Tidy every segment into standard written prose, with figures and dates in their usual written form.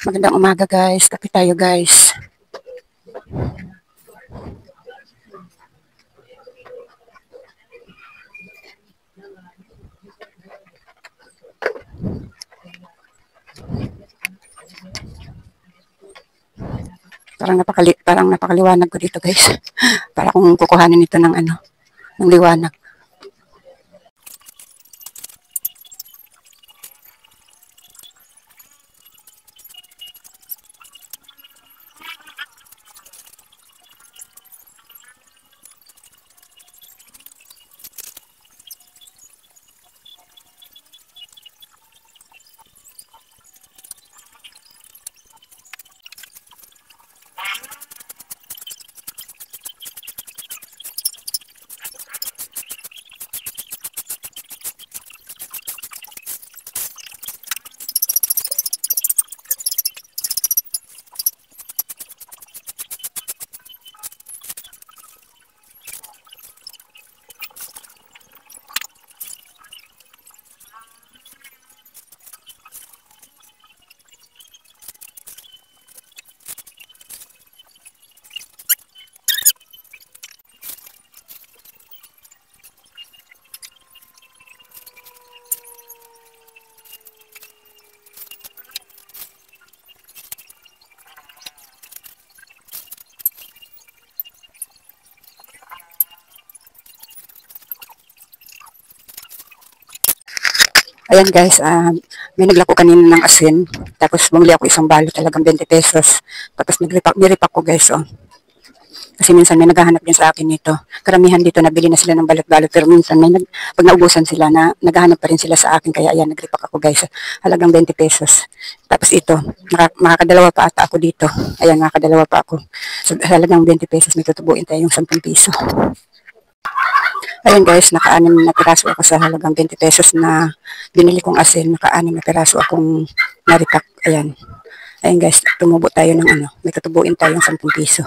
Magandang umaga guys. Kape tayo guys. Parang napakaliwanag ko dito guys. Para kung kukuhanin ito ng ng liwanag. Ayan guys, may naglako kanina ng asin. Tapos bumili ako isang balot, talagang 20 pesos. Tapos niripak ko guys, oh. Kasi minsan may naghahanap din sa akin nito. Karamihan dito nabili na sila ng balot-balot. Pero minsan pag naubusan sila, naghahanap pa rin sila sa akin. Kaya ayan, nagripak ako guys. Halagang 20 pesos. Tapos ito, makakadalawa pa ata ako dito. Ayan, makakadalawa pa ako. So halagang 20 pesos, may tutubuin tayo yung 10 piso. Ayun guys, naka-6 na piraso ako sa halagang 20 pesos na binili kong asin. Naka-6 na piraso akong naripak. Ayan. Ayun guys, tumubo tayo ng may tutubuin tayong 10 piso.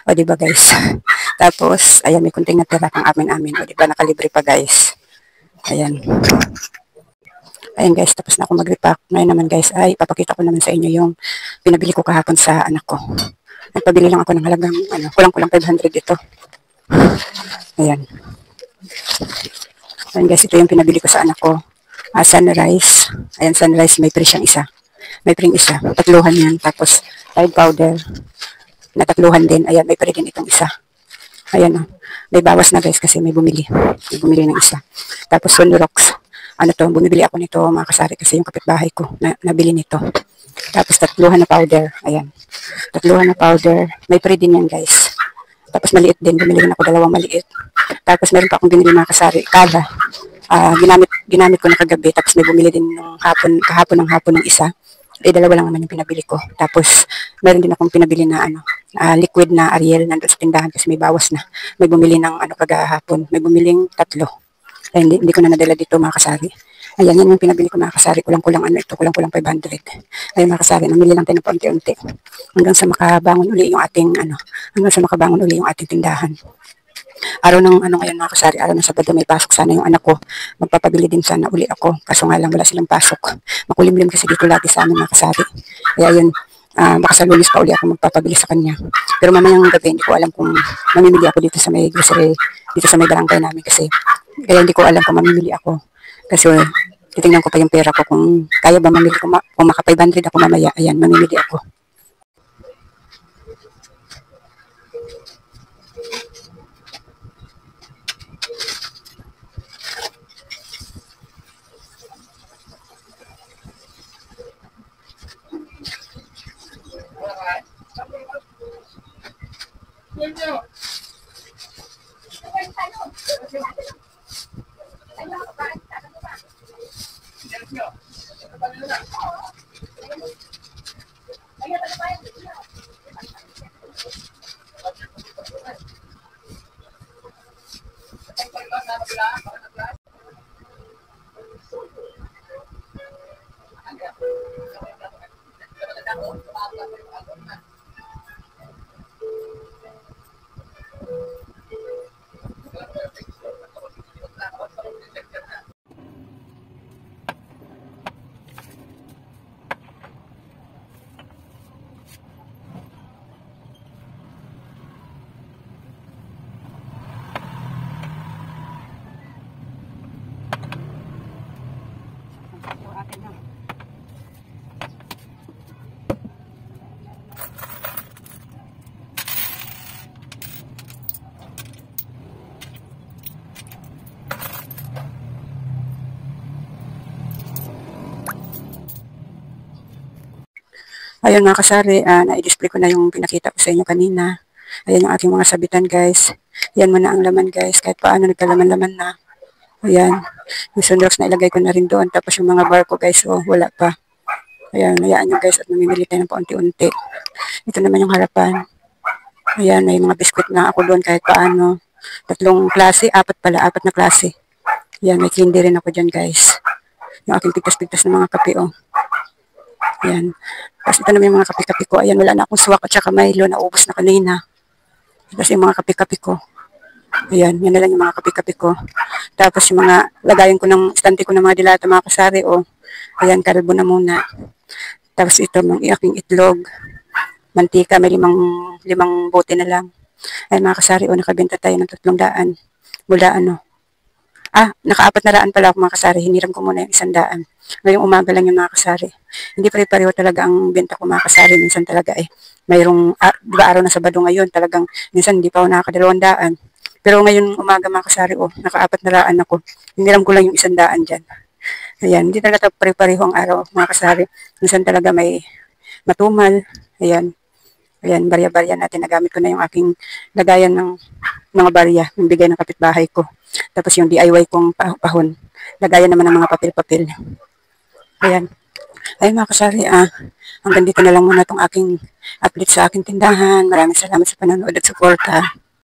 O diba guys? Tapos, ayan, may kunting natira kang amin. O diba, nakalibre pa guys. Ayan. Ayan guys, tapos na ako mag-repack. Ngayon naman guys, ay papakita ko naman sa inyo yung pinabili ko kahapon sa anak ko. Nagpabili lang ako ng halagang, kulang-kulang 500 ito. Ayan. Ayan guys, ito yung pinabili ko sa anak ko. Sunrise. Ayan, Sunrise, may free siyang isa. May free isa. Tatluhan yan. Tapos, Tide powder. Natatluhan din. Ayan, may free din itong isa. Ayan, may bawas na guys kasi may bumili. May bumili ng isa. Tapos, Sunrox. Bumibili ako nito mga kasari kasi yung kapitbahay ko nabili nito. Tapos, tatluhan na powder. Ayan. Tatluhan na powder. May free din yan guys. Tapos maliit din, bumili rin ako 2 maliit. Tapos meron pa akong binili mga kasari, kada. Ginamit ko na kagabi. Tapos may bumili din ng kahapon ng isa. 2 lang naman yung pinabili ko. Tapos meron din akong pinabili na liquid na Ariel nandun sa tindahan kasi may bawas na. May bumili ng kagahapon. May bumiling 3. Ay, hindi ko na nadala dito mga kasari. Ayan, yan yung pinabili ko mga kasari. Kulang-kulang kulang-kulang 500. Ayun mga kasari, namili lang tayo ng paunti-unti. Hanggang sa makabangon uli yung ating tindahan. Araw ng ngayon mga kasari, araw ng Sabado, may pasok sana yung anak ko. Magpapabili din sana uli ako. Kaso nga lang wala silang pasok. Makulimlim kasi dito lagi sa amin mga kasari. Kaya yun, baka sa Lunes pa uli ako magpapabili sa kanya. Pero mamayang gabi, hindi ko alam kung mamimili ako dito sa may grocery, dito sa may barangay namin kasi. Kaya hindi ko alam kung mamimili ako. Kasi titingnan ko pa yung pera ko kung kaya ba mamili ko, kung maka 500 ako mamaya. Ayan, mamimili ako. Ayun mga kasari, na-display ko na yung pinakita ko sa inyo kanina. Ayan yung aking mga sabitan guys. Yan muna ang laman guys. Kahit paano nagkalaman-laman na. Ayan. Yung sunrox na ilagay ko na rin doon. Tapos yung mga bar ko guys, wala pa. Ayan, hayaan nyo guys at mamimili tayo ng paunti-unti. Ito naman yung harapan. Ayan, may mga biskwit na ako doon kahit paano. 3 klase, 4 pala, 4 na klase. Ayan, may candy rin ako dyan guys. Yung aking pigtas-pigtas ng mga kape Ayan. Tapos ito naman yung mga kape-kape ko. Ayan, wala na akong swak at saka Milo. Naubos na kanina. Tapos yung mga kape-kape ko. Ayan, yan na lang yung mga kape-kape ko. Tapos yung mga lagayan ko ng stante ko ng mga dilata, mga kasari, Ayan, kalbo na muna. Tapos ito, yung aking itlog. Mantika, may limang bote na lang. Ay mga kasari, nakabenta tayo ng 300. Mula naka-4 na raan pala ako mga kasari. Hiniram ko muna yung 100. Ngayong umaga lang yung mga kasari. Hindi pare-pareho talaga ang benta ko mga kasari. Minsan talaga mayroong, di ba araw na Sabado ngayon, talagang minsan hindi pa ako nakaka-200. Pero ngayon umaga mga kasari, naka-4 na raan ako. Hiniram ko lang yung 100 dyan. Ayan, hindi talaga pare-pareho ang araw mga kasari. Minsan talaga may matumal. Ayan. Ayan, barya-barya natin. Nagamit ko na yung aking lagayan ng mga barya, yung bigay ng kapitbahay ko. Tapos yung DIY kong pahon. Lagayan naman ng mga papel-papel. Ayan. Ay mga kasari, hanggang dito na lang muna itong aking update sa aking tindahan. Maraming salamat sa panonood at suporta.